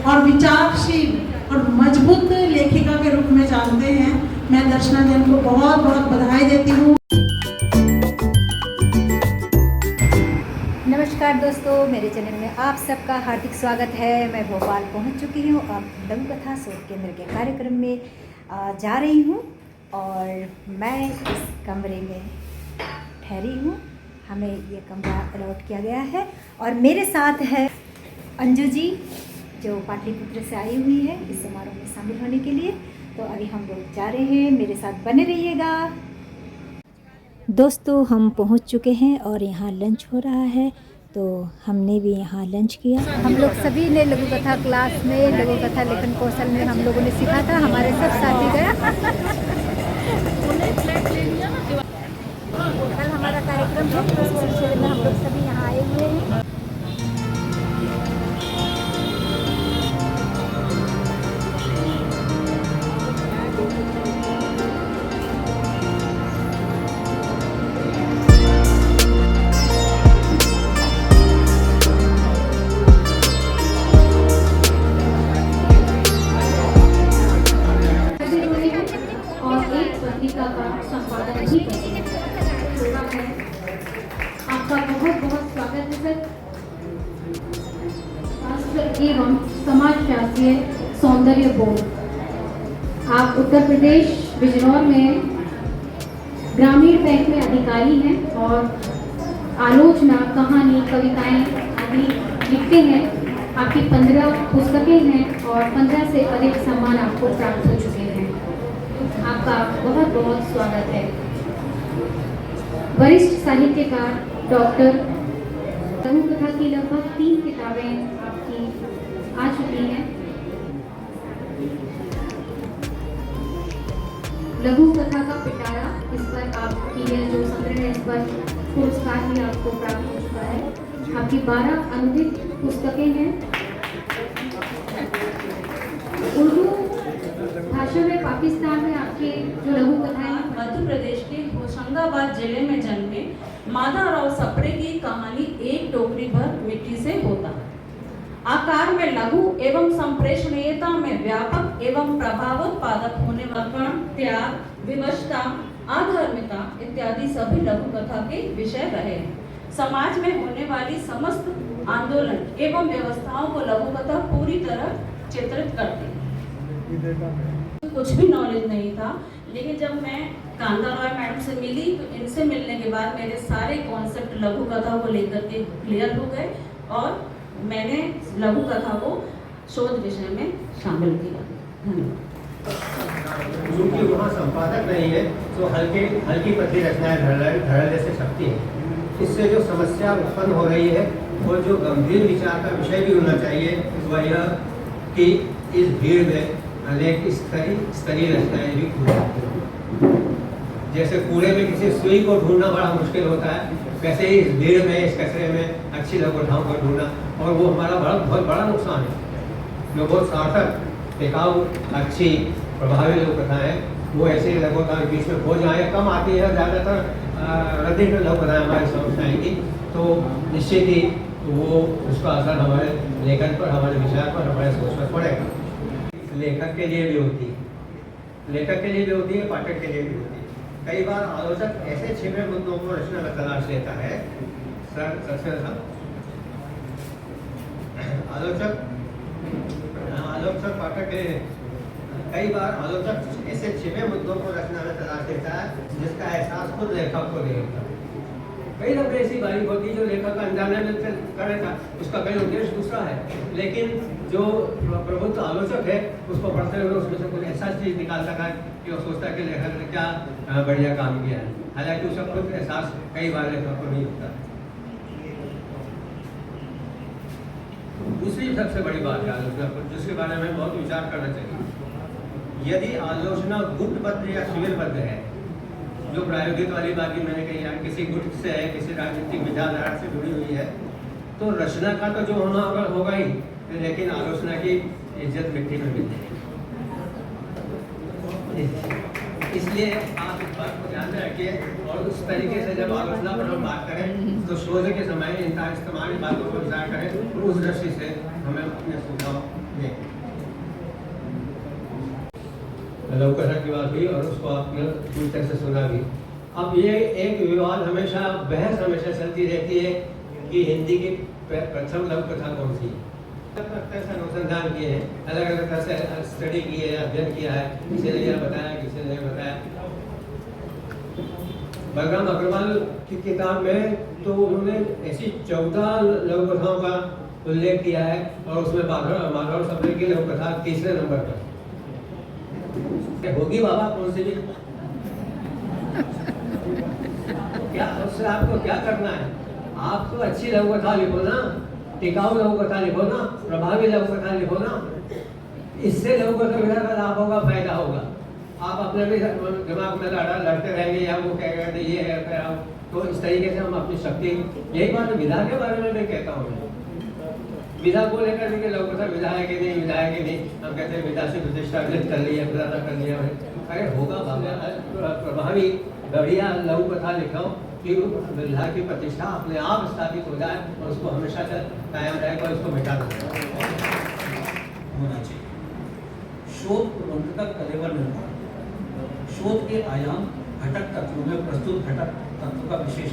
और विचारशील और मजबूत लेखिका के रूप में जानते हैं। मैं दर्शना जैन को बहुत बहुत बधाई देती हूँ। नमस्कार दोस्तों, मेरे चैनल में आप सबका हार्दिक स्वागत है। मैं भोपाल पहुंच चुकी हूं। अब लघु कथा शोध केंद्र के कार्यक्रम में जा रही हूं और मैं इस कमरे में ठहरी हूं। हमें ये कमरा अलॉट किया गया है और मेरे साथ है अंजू जी, जो पाटलिपुत्र से आई हुई है इस समारोह में शामिल होने के लिए। तो अभी हम लोग जा रहे हैं, मेरे साथ बने रहिएगा। दोस्तों, हम पहुंच चुके हैं और यहाँ लंच हो रहा है, तो हमने भी यहाँ लंच किया। हम लोग सभी ने लघु कथा क्लास में लघु कथा लेखन कौशल में हम लोगों ने सीखा था। हमारे सब साथी गए। कल हमारा कार्यक्रम है, तो इस सिलसिले में हम लोग सभी यहाँ आए हुए हैं। आपका बहुत बहुत स्वागत है सर। राष्ट्र एवं समाजशास्त्रीय सौंदर्य बोर्ड, आप उत्तर प्रदेश बिजनौर में ग्रामीण बैंक में अधिकारी हैं और आलोचना, कहानी, कविताएं आदि लिखते हैं। आपकी 15 पुस्तकें हैं और 15 से अधिक सम्मान आपको प्राप्त हो चुके हैं। आपका बहुत बहुत स्वागत है। वरिष्ठ साहित्यकार डॉक्टर, लघु कथा की लगभग 3 किताबें आपकी आ चुकी हैं। लघु कथा का पिटारा, इस पर आपकी यह जो संग्रह है, इस पर पुरस्कार भी आपको प्राप्त हो चुका है। आपकी 12 अनुदित पुस्तकें हैं। उर्दू भाषा में पाकिस्तान में आपके जो लघु कथाएं, मध्य प्रदेश के होशंगाबाद जिले में जन्मे माधवराव सप्रे की कहानी एक टोकरी भर मिट्टी से होता। आकार में लघु एवं संप्रेषणीयता में व्यापक एवं प्रभावोत्पादक होने वाला त्याग, विवशता, आधर्मिता इत्यादि सभी लघु कथा के विषय रहे। समाज में होने वाली समस्त आंदोलन एवं व्यवस्थाओं को लघु कथा पूरी तरह चित्रित करती। कुछ भी नॉलेज नहीं था, लेकिन जब मैं कांता रॉय मैडम से मिली तो इनसे मिलने के बाद मेरे सारे कॉन्सेप्ट लघु कथा को लेकर के क्लियर हो गए और मैंने लघु कथा को शोध विषय में शामिल किया। धन्यवाद। क्योंकि वहाँ संपादक नहीं है तो हल्की पतली रचनाएं धड़ल्ले से छपती है। इससे जो समस्या उत्पन्न हो रही है और जो गंभीर विचार का विषय भी होना चाहिए वह यह कि इस भीड़ में अनेक स्तरीय रचनाएं भी खो जाती हैं। जैसे कूड़े में किसी सुई को ढूंढना बड़ा मुश्किल होता है, वैसे ही इस भीड़ में, इस कचरे में अच्छी लघु कथाओं को ढूंढना, और वो हमारा बहुत बड़ा नुकसान है। जो बहुत सार्थक, टिकाऊ, अच्छी, प्रभावी लघु कथाएं वो ऐसे लघु कथाएं बीच में खो जाए, कम आती है। ज़्यादातर रद्दी लघु कथाएं हमारी समझ आएंगी तो निश्चित ही वो उसका असर हमारे लेखन पर, हमारे विचार पर, हमारे सोच पर पड़ेगा। लेखक के लिए भी होती है, लेखक के लिए भी होती है, पाठक के लिए भी होती है। कई बार आलोचक ऐसे छिपे मुद्दों को रचना में तलाश लेता है। आलोचक पाठक के लिए कई बार आलोचक ऐसे छिपे मुद्दों को रचना में तलाश लेता है जिसका एहसास खुद लेखक को नहीं होता। कई दफे ऐसी बारीक होती है जो लेखक का अनजाने में कर रहा था, उसका कई उद्देश्य दूसरा है, लेकिन जो प्रबुद्ध आलोचक है उसको पढ़ते हुए उसमें से कुछ ऐसा चीज निकाल सका कि वो सोचता है कि लेखक ने क्या बढ़िया काम किया है, हालांकि उसका खुद एहसास कई बार लेखक को नहीं होता। दूसरी सबसे बड़ी बात है आलोचना पर, जिसके बारे में बहुत विचार करना चाहिए। यदि आलोचना गुटबद्ध या शिविरबद्ध है, जो प्रायोगिक वाली बात भी मैंने कही है, किसी गुट से है, किसी राजनीतिक विचारधारा से जुड़ी हुई है, तो रचना का तो जो होना होगा ही, लेकिन आलोचना की इज्जत मिट्टी में मिल जाएगी। इसलिए आप इस बात को ध्यान में रखिए और उस तरीके से जब आलोचना पर हम बात करें तो शोध के समय इन तमाम बातों पर विचार करें और उस दृष्टि से हमें अपने सुझाव दें। लौकथा की बात हुई और उसको आपने पूरी तरह से सुना भी। अब ये एक विवाद हमेशा, बहस हमेशा चलती रहती है कि हिंदी की प्रथम लौकथा कौन सी है। अनुसंधान किए हैं, अलग अलग तरह से स्टडी की है, अध्ययन किया है, किसी ने यह बताया, किसी ने नहीं बताया। बलराम अग्रवाल की किताब में तो उन्होंने ऐसी 14 लघुकथाओं का उल्लेख किया है और उसमें माधव सप्रे की लघुकथा तीसरे नंबर पर होगी। बाबा कौन सी भी क्या, उससे आपको क्या करना है? आप तो अच्छी लघुकथा लिखो ना, टिकाऊ लघुकथा लिखो ना, प्रभावी लघुकथा लिखो ना। इससे लघुकथा का लाभ होगा, फायदा होगा। आप अपने भी दिमाग में लड़ते रहेंगे या वो कहेगा ये है फिर तो इस तरीके से हम अपनी शक्ति, यही बात विधा के बारे में मैं कहता हूँ। विधा को लेकर के लघुकथा विधा है कि नहीं, विधा है कि नहीं, हम कहते हैं विधा से प्रतिष्ठा अर्जित कर ली है, विधाता कर लिया है। अरे होगा बाबा, प्रभावी बढ़िया लघुकथा लिखाओ कि विधा की प्रतिष्ठा अपने आप स्थापित हो जाए और उसको हमेशा कायम रहेगा और उसको मिटा देगा होना चाहिए। शोध प्रबंध का कलेवर निर्माण, शोध के आयाम घटक तत्वों में प्रस्तुत घटक तत्व का विशेष।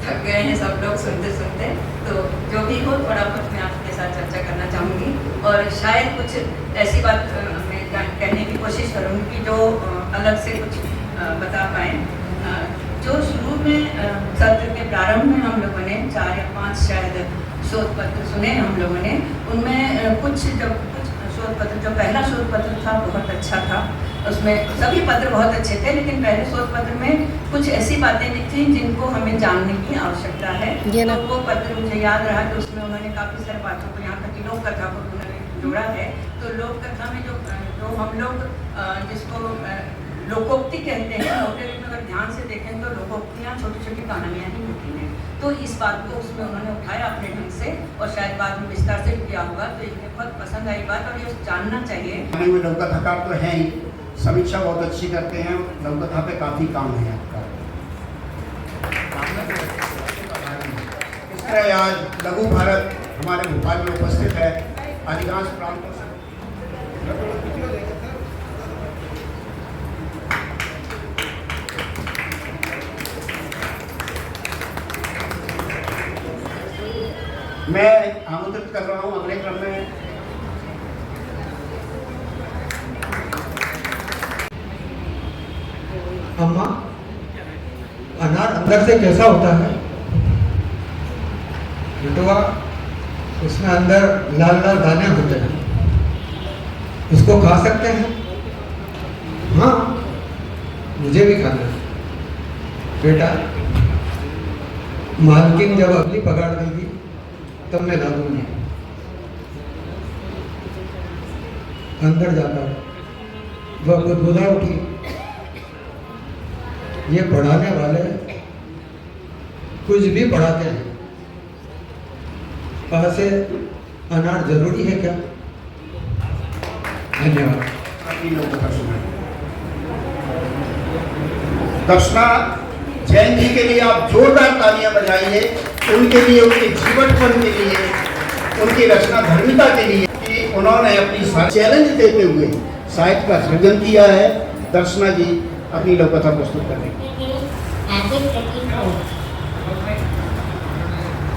थक गए हैं सब लोग सुनते सुनते, तो जो भी हो थोड़ा कुछ मैं आपके साथ चर्चा करना चाहूँगी और शायद कुछ ऐसी बात मैं कहने की कोशिश करूँगी कि जो अलग से कुछ बता पाएँ। जो शुरू में सत्र के प्रारंभ में हम लोगों ने 4 या 5 शायद शोध पत्र सुने हम लोगों ने, उनमें कुछ शोध पत्र, जो पहला शोध पत्र था बहुत अच्छा था, उसमें सभी पत्र बहुत अच्छे थे, लेकिन पहले शोध पत्र में कुछ ऐसी बातें थी जिनको हमें जानने की आवश्यकता है। तो वो पत्र मुझे याद रहा कि उसमें उन्होंने काफ़ी सारी बातों को, यहाँ तक कि लोक कथा को उन्होंने जोड़ा है। तो लोक कथा में जो हम लोग जिसको लोकोक्ति कहते हैं, मोटे रूप में अगर ध्यान से देखें तो लोकोक्तियाँ छोटी छोटी कहानियाँ ही होती हैं। तो इस बात को उसमें उन्होंने उठाया अपने ढंग से और शायद बाद में विस्तार से किया होगा। तो ये बहुत पसंद आई बात और ये जानना चाहिए। लघुकथाकार तो हैं ही, समीक्षा बहुत अच्छी करते हैं, लघुकथा पे काफ़ी काम है आपका। इस तरह आज लघु भारत हमारे भोपाल में उपस्थित है। अधिकांश प्रांतों से मैं आमंत्रित कर रहा हूँ अगले क्रम में अम्मा, अनार अंदर से कैसा होता है? बेटुआ, उसमें अंदर लाल लाल दाने होते हैं, उसको खा सकते हैं? हाँ, मुझे भी खाना है। बेटा, मालकिन जब अगली पगार देगी तब मैं ला दूंगी। अंदर जाता वह बुदबुदा उठी, ये पढ़ाने वाले कुछ भी पढ़ाते हैं, ऐसे अनार जरूरी है क्या? धन्यवाद। दर्शना जैन जी के लिए आप जोरदार तालियां बजाइए, उनके लिए, उनके जीवनपन के लिए, उनकी रचना धर्मिता के लिए कि उन्होंने अपनी चैलेंज देते हुए साहित्य का सृजन किया है। दर्शना जी अपनी लघुकथा प्रस्तुत करें।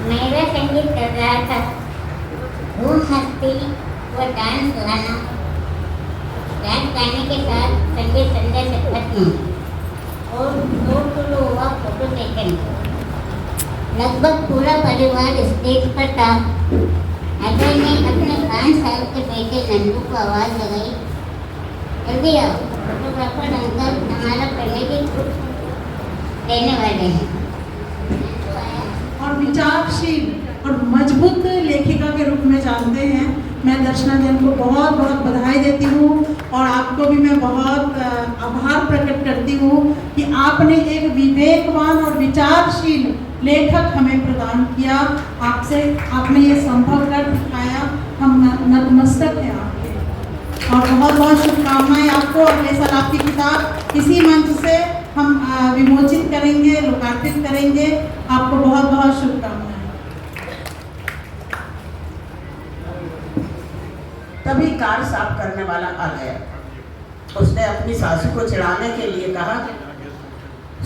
मेरा संगीत कर रहा था, वो हंसती, वो डांस गाना, डांस गाने के साथ संगीत संध्या से खत्म और शुरू हुआ फोटो सेशन। लगभग पूरा परिवार स्टेज पर था। अजय ने अपने 5 साल के बेटे नंदू को आवाज़ लगाई, जल्दी आओ, फोटोग्राफर अंकल हमारा पहले की देने वाले हैं। और विचारशील और मजबूत लेखिका के रूप में जानते हैं। मैं दर्शना जैन को बहुत बहुत बधाई देती हूँ और आपको भी मैं बहुत आभार प्रकट करती हूँ कि आपने एक विवेकवान और विचारशील लेखक हमें प्रदान किया। आपने ये संभव कर दिखाया। हम नतमस्तक हैं आपके और बहुत बहुत शुभकामनाएं आपको। अगले साल आपकी किताब इसी मंच से हम विमोचित करेंगे, लोकार्पित करेंगे। आपको बहुत बहुत शुभकामनाएं। तभी कार साफ करने वाला आ गया। उसने अपनी सासू को चिढ़ाने के लिए कहा,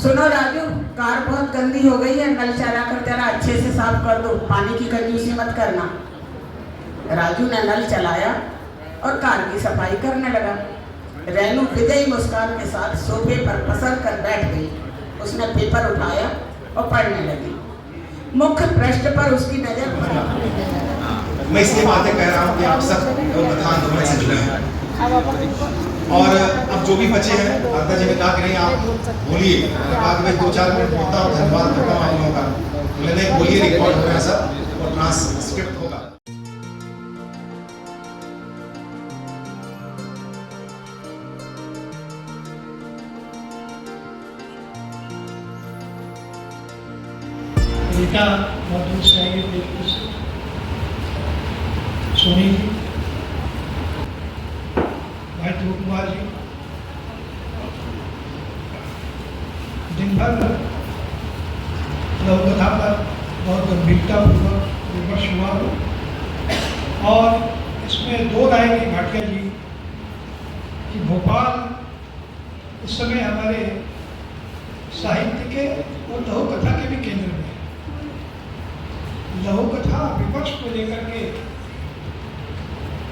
सुनो राजू, कार बहुत गंदी हो गई है, नल चला कर जरा अच्छे से साफ कर दो, पानी की कंजूसी मत करना। राजू ने नल चलाया और कार की सफाई करने लगा। रेनू विजयी मुस्कान के साथ सोफे पर पसर कर बैठ गई। उसने पेपर उठाया और पढ़ने लगी। मुख्य पृष्ठ पर उसकी नजर पड़ी। मैं इसलिए बातें कह रहा हूँ कि आप सब कथा आंदोलन से जुड़े हैं और अब जो भी बचे हैं, दादा जी ने कहा कि नहीं आप बोलिए, कहा कि मैं 2-4 मिनट बोलता हूँ, धन्यवाद करता हूँ आप लोगों का। बोले नहीं बोलिए, रिकॉर्ड हो रहा है सब और ट्रांसक्रिप्ट होगा। बेटा बहुत दूर से आएंगे, देखते से सोनी जी, भाई ध्रुव कुमार जी, दिन भर लघु कथा पर बहुत गंभीरतापूर्वक विमर्श हुआ और इसमें दो राय की भाटिया जी कि भोपाल इस समय हमारे साहित्य के और लघु कथा के भी केंद्र में, लघु कथा विपक्ष को लेकर के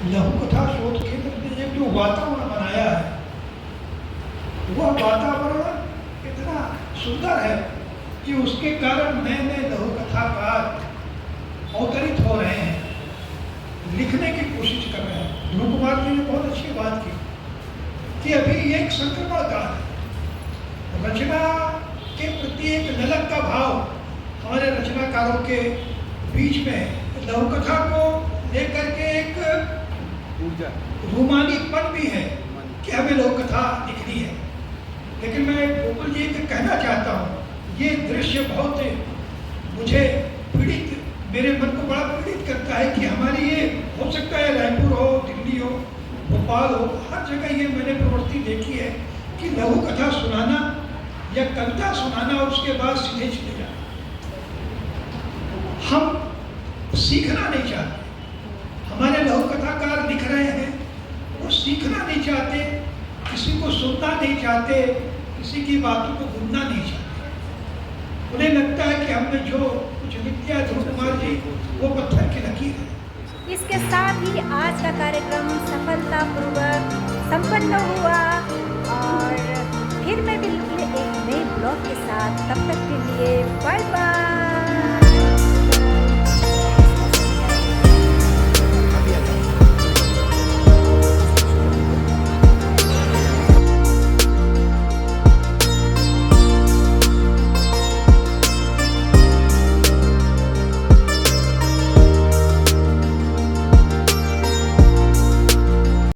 लघु कथा शोध केंद्र ने एक जो वातावरण बनाया है, वह वातावरण इतना सुंदर है कि उसके कारण नए नए लघु कथाकार अवतरित हो रहे हैं, लिखने की कोशिश कर रहे हैं। ध्रुव कुमार जी ने बहुत अच्छी बात की कि अभी एक संक्रमण काल है, रचना के प्रति एक ललक का भाव हमारे रचनाकारों के बीच में लघु कथा को लेकर के एक रोमानिकपन भी है कि हमें लघु कथा लिखनी है। लेकिन मैं गोकुल जी को कहना चाहता हूँ, ये दृश्य बहुत मुझे पीड़ित, मेरे मन को बड़ा पीड़ित करता है कि हमारी ये हो सकता है रायपुर हो, दिल्ली हो, भोपाल हो, हर जगह ये मैंने प्रवृत्ति देखी है कि लघु कथा सुनाना या कविता सुनाना और उसके बाद सीधे चले जाना। हम सीखना नहीं चाहते, हमारे लघु कथाकार लिख रहे हैं, वो सीखना नहीं चाहते, किसी को सुनना नहीं चाहते, किसी की बातों को बुनना नहीं चाहते। उन्हें लगता है कि हमने जो कुछ लिख दिया ध्रुव कुमार जी वो पत्थर की लकीर है। इसके साथ ही आज का कार्यक्रम सफलतापूर्वक संपन्न हुआ और फिर मैं बिल्कुल एक नए ब्लॉग के साथ, तब तक के लिए बाय बाय।